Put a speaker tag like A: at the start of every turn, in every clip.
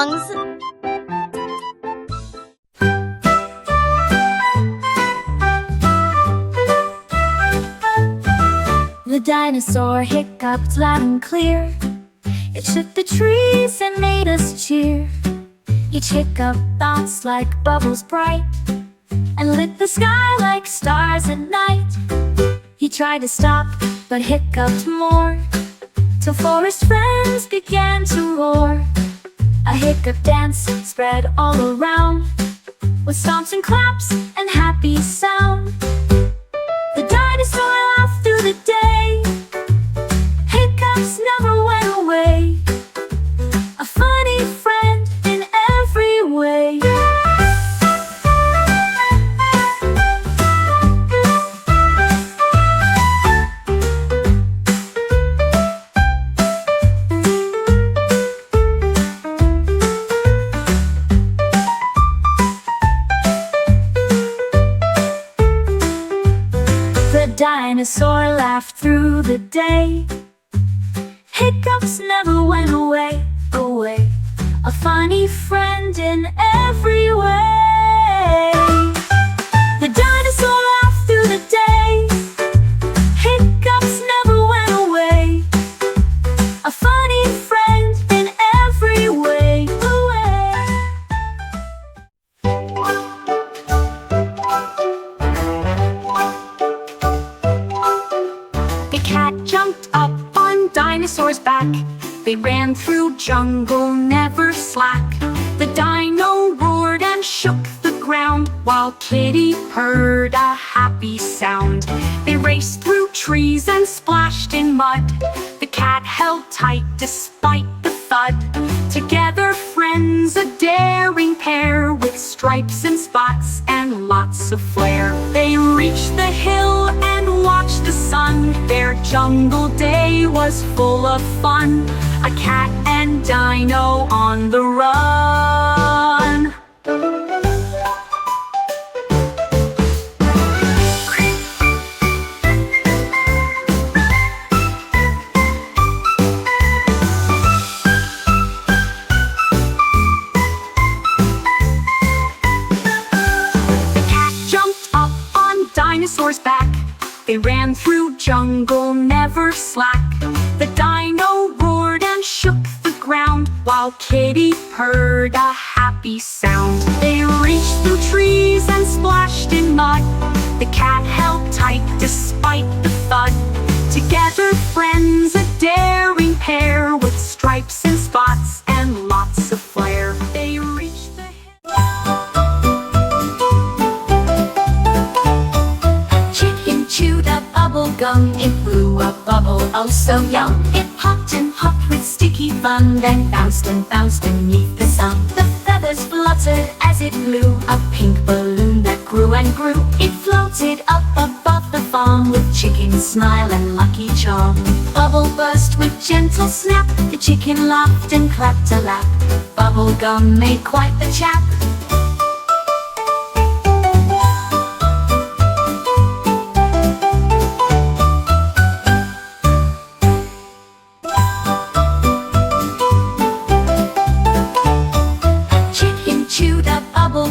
A: songs. The dinosaur hiccuped loud and clear. It shook the trees and made us cheer. Each hiccup bounced like bubbles bright and lit the sky like stars at night. He tried to stop, but hiccuped more, till forest friends began to roar. A hiccup dance spread all around, with stomps and claps and happy sound. The dinosaur laughed through the day. Hiccups never went away. A funny friend in every way. The dinosaur laughed through the day. Hiccups never went away, away. A funny friend in every way. The dinosaur laughed through the day. Hiccups never went away. A funny friend in every way, The cat jumped up on Dinosaur's back. They ran through jungle, never slack. The dino roared and shook the ground, while Kitty heard a happy sound. They raced through trees and splashed in mud. The cat held tight despite the thud. Together friends, a daring pair, with stripes and spots and lots of flair. They reached the hill and watched the sun. Their jungle day was full of fun. A cat and dino on the run. Dinosaur's back. They ran through jungle, never slack. The dino roared and shook the ground, while Kitty heard a happy sound. They reached through trees and splashed in mud. The cat held tight despite the thud. Together friends, a daring pair, with stripes and spots and lots of flair. They reached the chewed up bubble gum, it blew a bubble oh so young. It popped and hopped with sticky fun, then bounced and bounced beneath the sun. The feathers fluttered as it flew, a pink balloon that grew and grew. It floated up above the farm, with chicken smile and lucky charm. Bubble burst with gentle snap, the chicken laughed and clapped a lap. Bubble gum made quite the chap.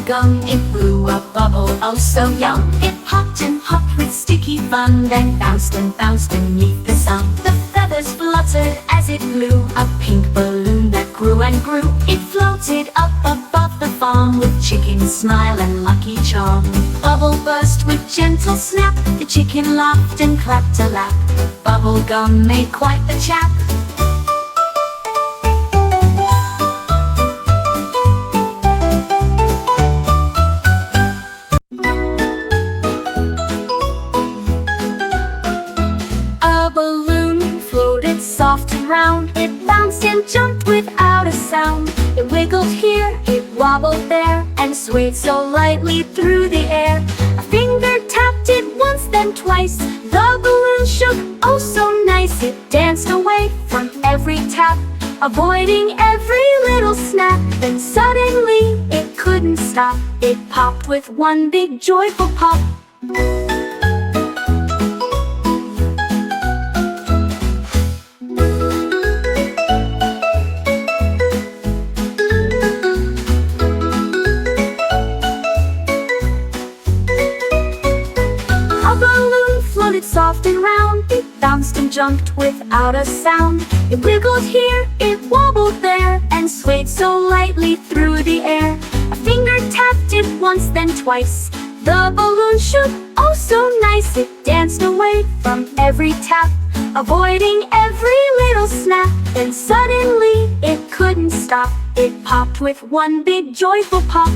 A: Gum, it blew a bubble oh so young. It popped and hopped with sticky fun, then bounced and bounced beneath the sun. The feathers fluttered as it flew, a pink balloon that grew and grew. It floated up above the farm, with chicken smile and lucky charm. Bubble burst with gentle snap, the chicken laughed and clapped a lap. Bubble gum made quite the chap. Soft and round, it bounced and jumped without a sound. It wiggled here, it wobbled there, and swayed so lightly through the air. A finger tapped it once, then twice. The balloon shook oh so nice. It danced away from every tap, avoiding every little snap. Then suddenly it couldn't stop. It popped with one big joyful pop. without a sound. It wiggled here, it wobbled there, and swayed so lightly through the air. A finger tapped it once, then twice. The balloon shook, oh so nice. It danced away from every tap, avoiding every little snap. Then suddenly it couldn't stop. It popped with one big joyful pop.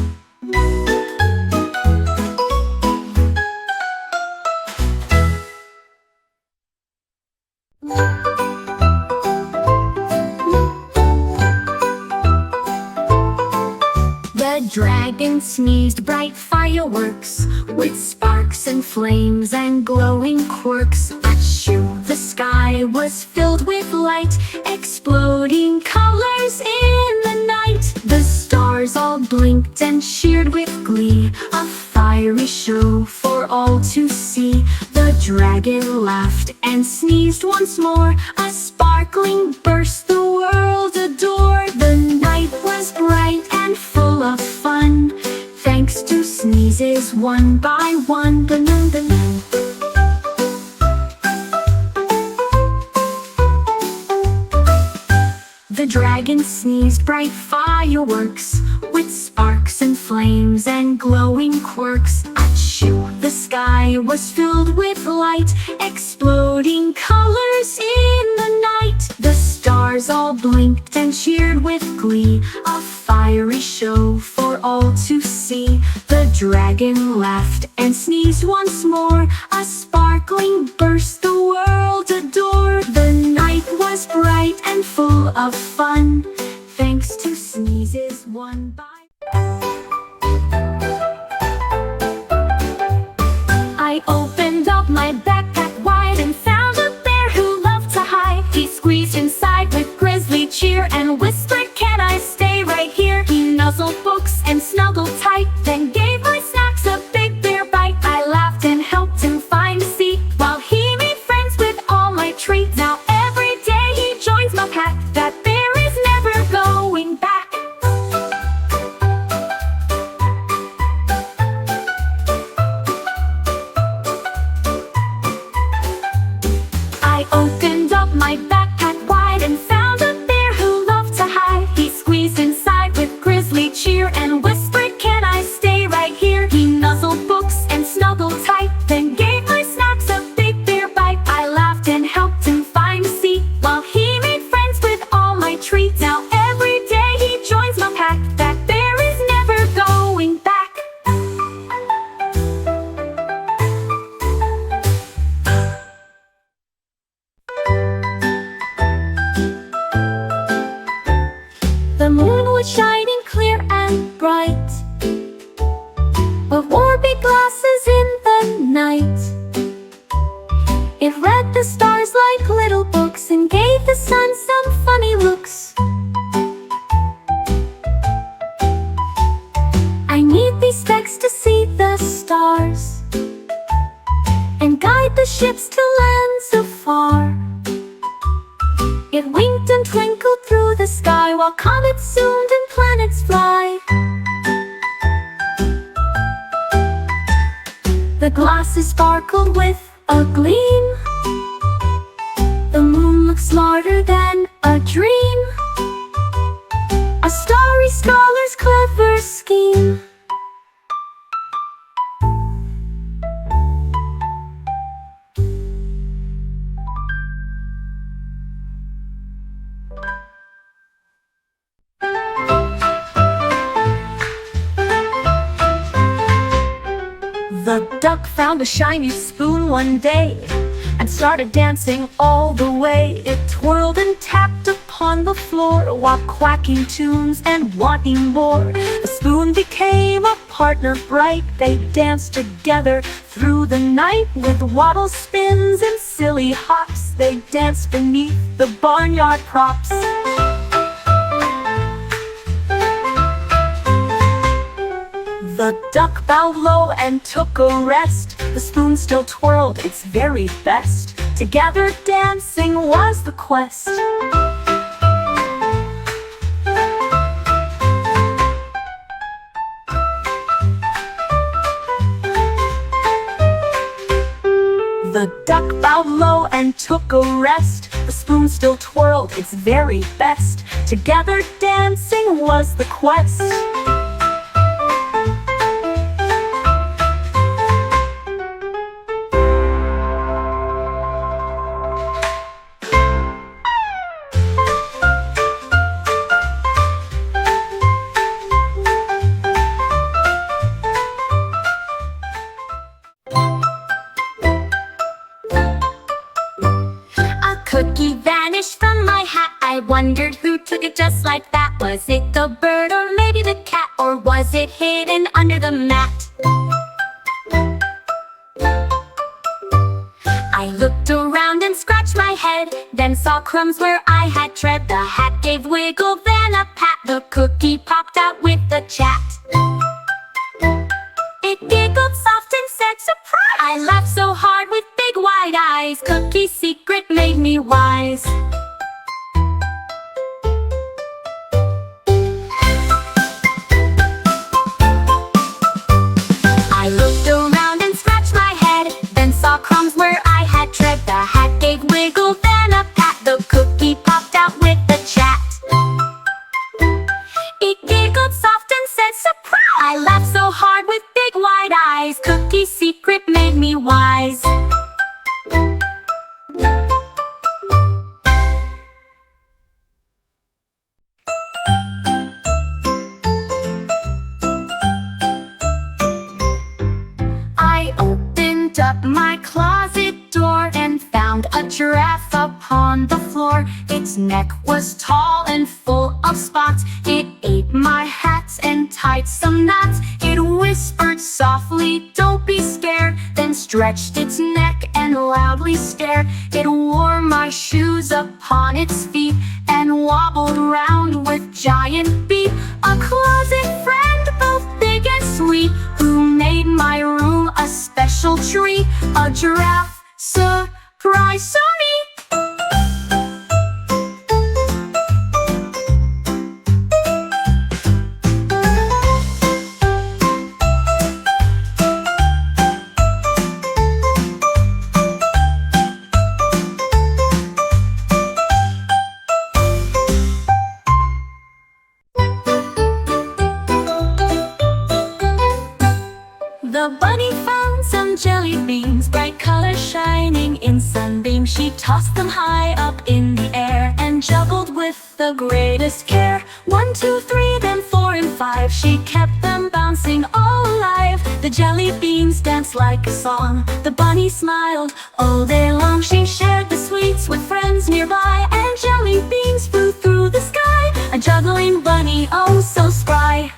A: The dragon sneezed bright fireworks with sparks and flames and glowing quirks. Achoo! The sky was filled with light, exploding colors in the night. The stars all blinked and cheered with glee, a fiery show for all to see. The dragon laughed and sneezed once more, a sparkling burst the world adored. The night was bright and full of fun, thanks to sneezes one by one. The dragon sneezed bright fireworks with sparks and flames and glowing quirks. Achoo! The sky was filled with light, exploding colors in the night. The stars all blinked and cheered with glee, a fiery show for all to see. The dragon laughed and sneezed once more, a sparkling burst the world adored. The night was bright and full of fun, thanks to sneezes one by I opened up my backpack wide and found a bear who loved to hide. He squeezed inside with grisly cheer and whispered, "Can I stay right here?" He nuzzled books and snuggled tight, then gave my snacks a big bear bite. I laughed and helped him find a seat while he made friends with all my treats. Now every day he joins my pack. That bear is never going back. I opened up my backpack wide and found a bear who loved to hide. He squeezed inside with grisly cheer and whispered, "Can I stay right here?" He nuzzled books and snuggled tight, then gave my snacks a big bear bite. I laughed and helped him find a seat while he made friends with all my treats. Now every day he joins my pack. That bear is never going back. The moon was shining clear and bright, but wore big glasses in the night. It read the stars like little books and gave the sun some funny looks. I need these specs to see the stars and guide the ships to lands afar. It winked and twinkled through the sky while comets zoomed and planets fly. The glasses sparkled with a gleam. The moon looked smarter than a dream, a starry scholar's clever scheme. The duck found a shiny spoon one day and started dancing all the way. It twirled and tapped upon the floor while quacking tunes and wanting more. The spoon became a partner bright. They danced together through the night with waddle spins and silly hops. They danced beneath the barnyard props. The duck bowed low and took a rest. The spoon still twirled its very best. Together dancing was the quest. The duck bowed low and took a rest. The spoon still twirled its very best. Together dancing was the quest. Cookie vanished from my hat. I wondered who took it just like that. Was it the bird or maybe the cat? Or was it hidden under the mat? I looked around and scratched my head, then saw crumbs where I had tread. The hat gave wiggle, then a pat. The cookie popped out with a chat. It giggled soft and said surprise. I laughed so hard with big wide eyes. Cookie's secret made me wise. I looked around and scratched my head, then saw crumbs where I had tread. The hat gave wiggle, then a pat. The cookie popped out with a chat. It giggled soft and said surprise. I laughed so hard with big wide eyes. Cookie's secret made me wise. I opened up my closet door and found a giraffe upon the floor. Its neck was tall and full of spots. It ate my hats and tied some knots. It whispered softly, "Don't be scared," then stretched its neck and loudly stared. It wore my shoes upon its feet and wobbled round with giant beat. A closet friend, both big and sweet, who made my room a special treat. A giraffe surprise saw me. The bunny found some jelly beans, bright colors shining in sunbeams. She tossed them high up in the air and juggled with the greatest care. 1, 2, 3, then 4 and 5. She kept them bouncing all alive. The jelly beans danced like a song. The bunny smiled all day long. She shared the sweets with friends nearby, and jelly beans flew through the sky. A juggling bunny, oh so spry.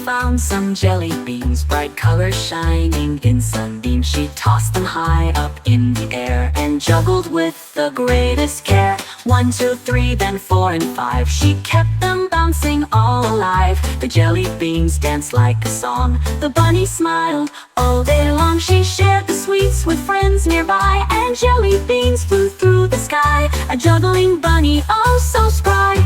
A: Found some jelly beans, bright colors shining in sunbeams. She tossed them high up in the air and juggled with the greatest care. 1, 2, 3, then 4 and 5. She kept them bouncing all alive. The jelly beans danced like a song. The bunny smiled all day long. She shared the sweets with friends nearby, and jelly beans flew through the sky. A juggling bunny, oh so spry.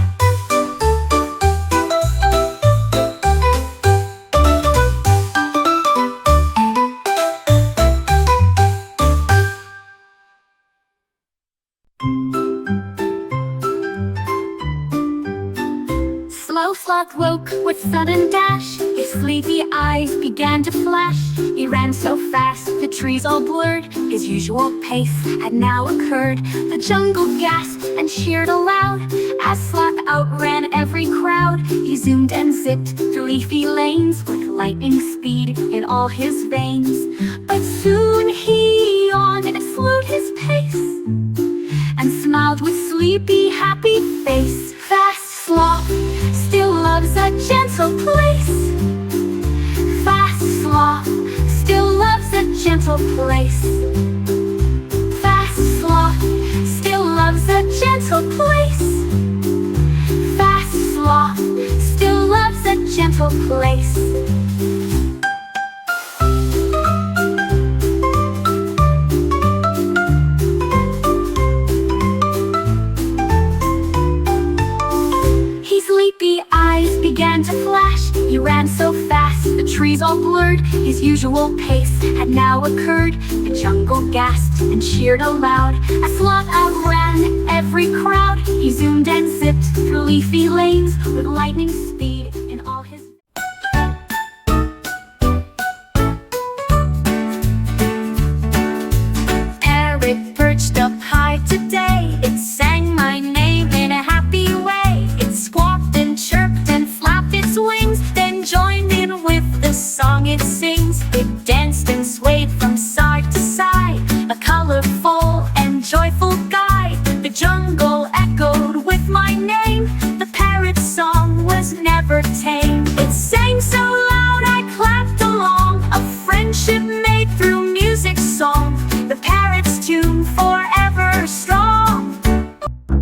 A: Sloth woke with sudden dash. His sleepy eyes began to flash. He ran so fast, the trees all blurred. His usual pace had now occurred. The jungle gasped and cheered aloud as Sloth outran every crowd. He zoomed and zipped through leafy lanes with lightning speed in all his veins. But soon he yawned and slowed his pace and smiled with sleepy, happy face. Fast Sloth still loves a gentle place. Fast Sloth still loves a gentle place. Fast Sloth still loves a gentle place. Fast Sloth still loves a gentle place. His sleepy eyes began to flash. ran so fast, the trees all blurred. His usual pace had now occurred. The jungle gasped and cheered aloud as Sloth outran every crowd. He zoomed and zipped through leafy lanes with lightning speed in all his... Parrot perched up high today. It sang my name in a happy way. It squawked and chirped and flapped its wings, then joined in with the song it sings. It danced and swayed from side to side, a colorful and joyful guide. The jungle echoed with my name. The parrot song was never tame. It sang so loud I clapped along, a friendship made through music song. The parrot's tune forever strong.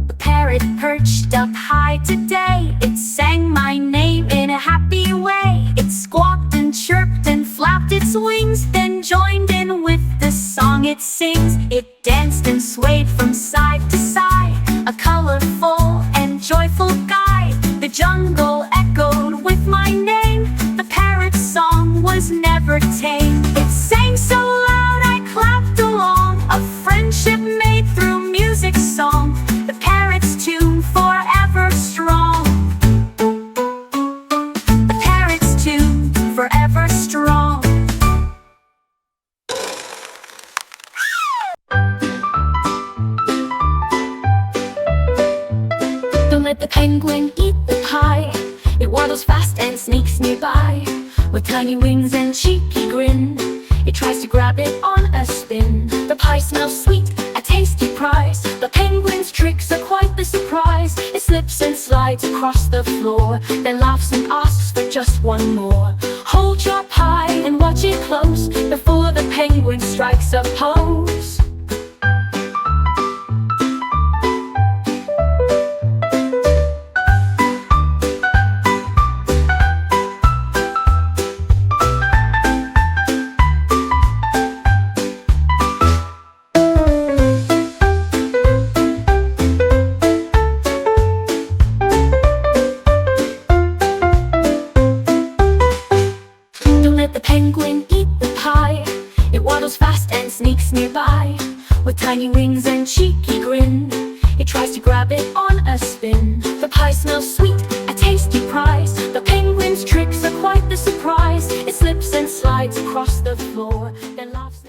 A: The parrot perched up high today. It sang my name in a happy way. It squawked and chirped and flapped its wings, then joined in with the song it sings. It danced and swayed from side to side, a colorful and joyful guide. The jungle echoed with my name. The parrot song was never tame. It sang so loud I clapped along, a friendship made through music song. The parrot's tune forever strong. The parrot's tune forever strong. Don't let the penguin eat the pie. It waddles fast and sneaks nearby with tiny wings and cheeky grin. It tries to grab it on a spin. The pie smells sweet, a tasty prize. The penguin's tricks are quite the surprise. It slips and slides across the floor, then laughs and asks for just one more. Hold your pie and watch it close before the penguin strikes a pose. Nearby with tiny wings and cheeky grin. It tries to grab it on a spin. The pie smells sweet, a tasty prize. The penguin's tricks are quite the surprise. It slips and slides across the floor.